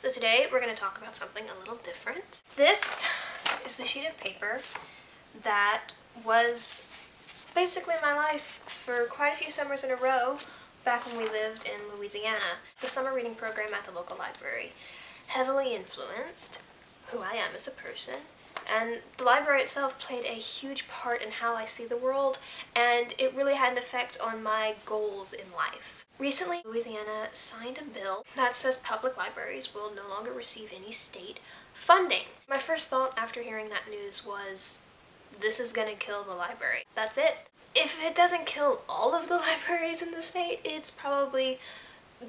So today we're going to talk about something a little different. This is the sheet of paper that was basically my life for quite a few summers in a row back when we lived in Louisiana. The summer reading program at the local library heavily influenced who I am as a person, and the library itself played a huge part in how I see the world, and it really had an effect on my goals in life. Recently, Louisiana signed a bill that says public libraries will no longer receive any state funding. My first thought after hearing that news was, this is gonna kill the library. That's it. If it doesn't kill all of the libraries in the state, it's probably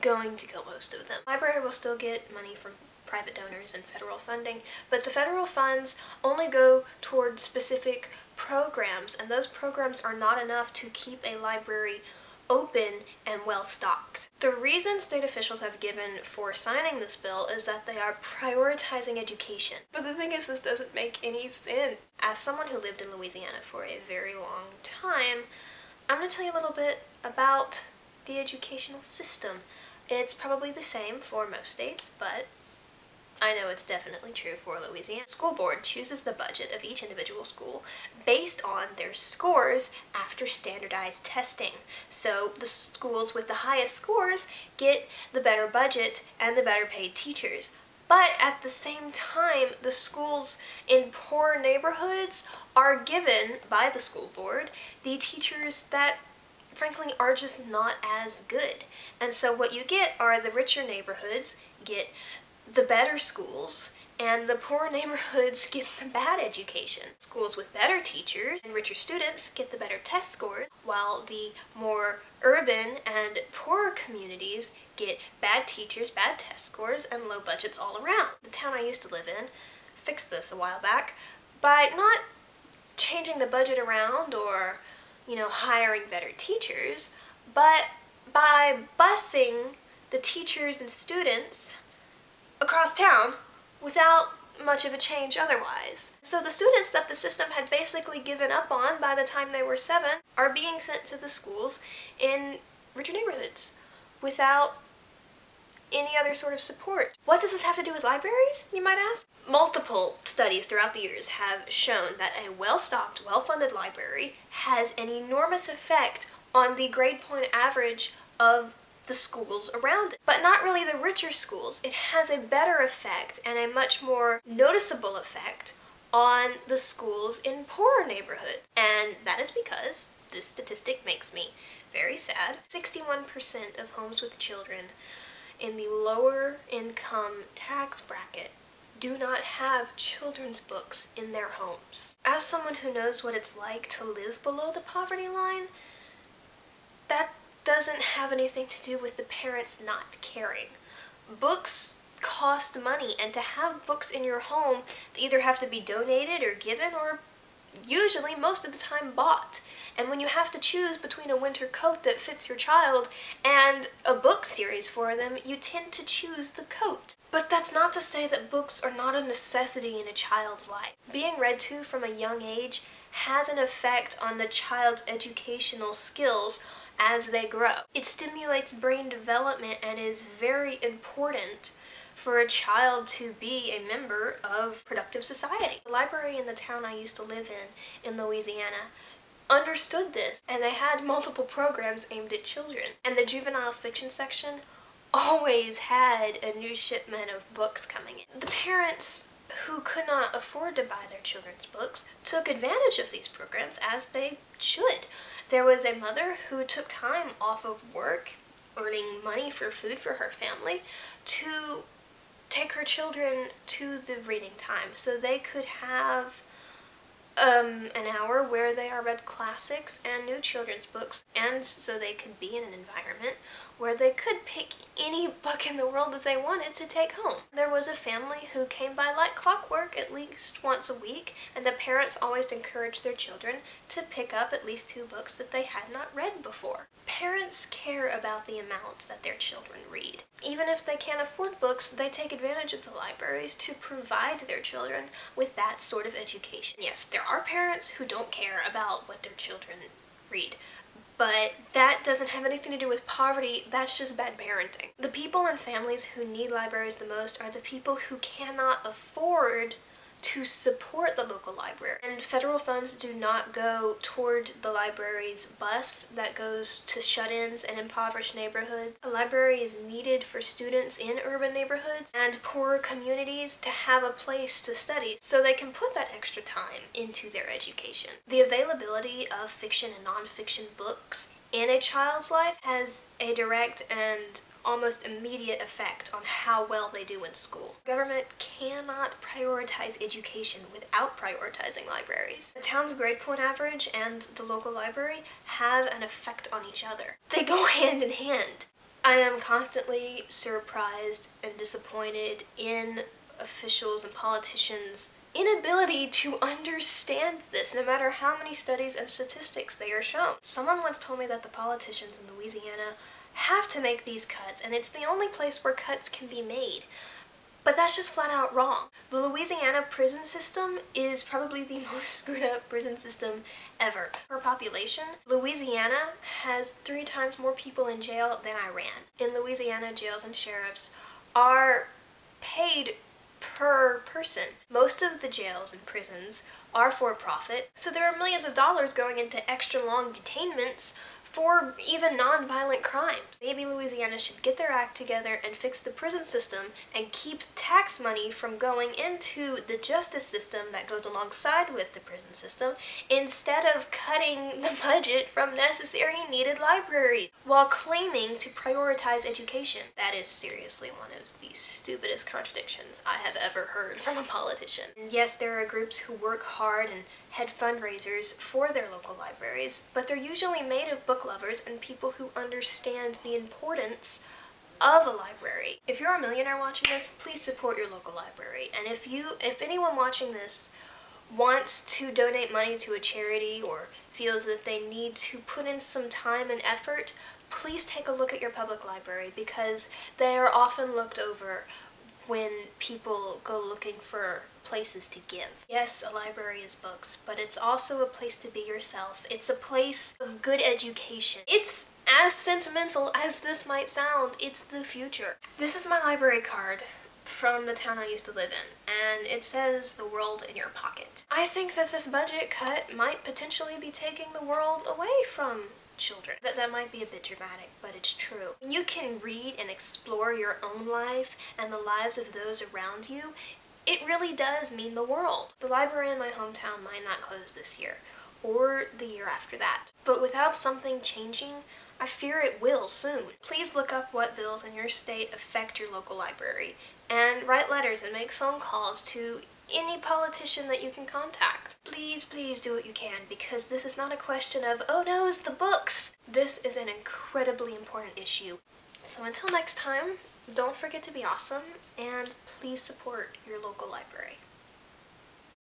going to kill most of them. The library will still get money from private donors and federal funding, but the federal funds only go toward specific programs, and those programs are not enough to keep a library open and well stocked. The reason state officials have given for signing this bill is that they are prioritizing education. But the thing is, this doesn't make any sense. As someone who lived in Louisiana for a very long time, I'm going to tell you a little bit about the educational system. It's probably the same for most states, but I know it's definitely true for Louisiana. The school board chooses the budget of each individual school based on their scores after standardized testing. So the schools with the highest scores get the better budget and the better paid teachers. But at the same time, the schools in poor neighborhoods are given by the school board the teachers that frankly are just not as good. And so what you get are the richer neighborhoods get the better schools, and the poor neighborhoods get the bad education. Schools with better teachers and richer students get the better test scores, while the more urban and poorer communities get bad teachers, bad test scores, and low budgets all around. The town I used to live in fixed this a while back by not changing the budget around or, hiring better teachers, but by busing the teachers and students across town without much of a change otherwise. So the students that the system had basically given up on by the time they were 7 are being sent to the schools in richer neighborhoods without any other sort of support. What does this have to do with libraries, you might ask? Multiple studies throughout the years have shown that a well-stocked, well-funded library has an enormous effect on the grade point average of the schools around it. But not really the richer schools. It has a better effect and a much more noticeable effect on the schools in poorer neighborhoods. And that is because this statistic makes me very sad. 61% of homes with children in the lower income tax bracket do not have children's books in their homes. As someone who knows what it's like to live below the poverty line, that doesn't have anything to do with the parents not caring. Books cost money, and to have books in your home, they either have to be donated or given or usually most of the time bought. And when you have to choose between a winter coat that fits your child and a book series for them, you tend to choose the coat. But that's not to say that books are not a necessity in a child's life. Being read to from a young age has an effect on the child's educational skills as they grow. It stimulates brain development and is very important for a child to be a member of productive society. The library in the town I used to live in Louisiana, understood this, and they had multiple programs aimed at children. And the juvenile fiction section always had a new shipment of books coming in. The parents who could not afford to buy their children's books took advantage of these programs, as they should. There was a mother who took time off of work, earning money for food for her family, to take her children to the reading time so they could have an hour where they are read classics and new children's books, and so they could be in an environment where they could pick any book in the world that they wanted to take home. There was a family who came by like clockwork at least once a week, and the parents always encouraged their children to pick up at least 2 books that they had not read before. Parents care about the amount that their children read. Even if they can't afford books, they take advantage of the libraries to provide their children with that sort of education. Yes, there are parents who don't care about what their children read, But that doesn't have anything to do with poverty, that's just bad parenting. The people and families who need libraries the most are the people who cannot afford to support the local library. And federal funds do not go toward the library's bus that goes to shut-ins and impoverished neighborhoods. A library is needed for students in urban neighborhoods and poorer communities to have a place to study so they can put that extra time into their education. The availability of fiction and nonfiction books in a child's life has a direct and almost immediate effect on how well they do in school. Government cannot prioritize education without prioritizing libraries. The town's grade point average and the local library have an effect on each other. They go hand in hand. I am constantly surprised and disappointed in officials and politicians' inability to understand this, no matter how many studies and statistics they are shown. Someone once told me that the politicians in Louisiana have to make these cuts, and it's the only place where cuts can be made. But that's just flat out wrong. The Louisiana prison system is probably the most screwed up prison system ever. Per population, Louisiana has 3 times more people in jail than Iran. In Louisiana, jails and sheriffs are paid per person. Most of the jails and prisons are for profit, so there are millions of dollars going into extra long detainments for even non-violent crimes. Maybe Louisiana should get their act together and fix the prison system and keep tax money from going into the justice system that goes alongside with the prison system, instead of cutting the budget from necessary and needed libraries while claiming to prioritize education. That is seriously one of the stupidest contradictions I have ever heard from a politician. And yes, there are groups who work hard and head fundraisers for their local libraries, but they're usually made of book lovers and people who understand the importance of a library. If you're a millionaire watching this, please support your local library. And if anyone watching this wants to donate money to a charity or feels that they need to put in some time and effort, please take a look at your public library, because they are often looked over when people go looking for places to give. Yes, a library is books, but it's also a place to be yourself. It's a place of good education. It's as sentimental as this might sound. It's the future. This is my library card from the town I used to live in, and it says "the world in your pocket." I think that this budget cut might potentially be taking the world away from children. That might be a bit dramatic, but it's true. When you can read and explore your own life and the lives of those around you, it really does mean the world. The library in my hometown might not close this year, or the year after that. But without something changing, I fear it will soon. Please look up what bills in your state affect your local library, and write letters and make phone calls to any politician that you can contact. Please, please do what you can, because this is not a question of, oh no, it's the books. This is an incredibly important issue. So until next time, don't forget to be awesome, and please support your local library.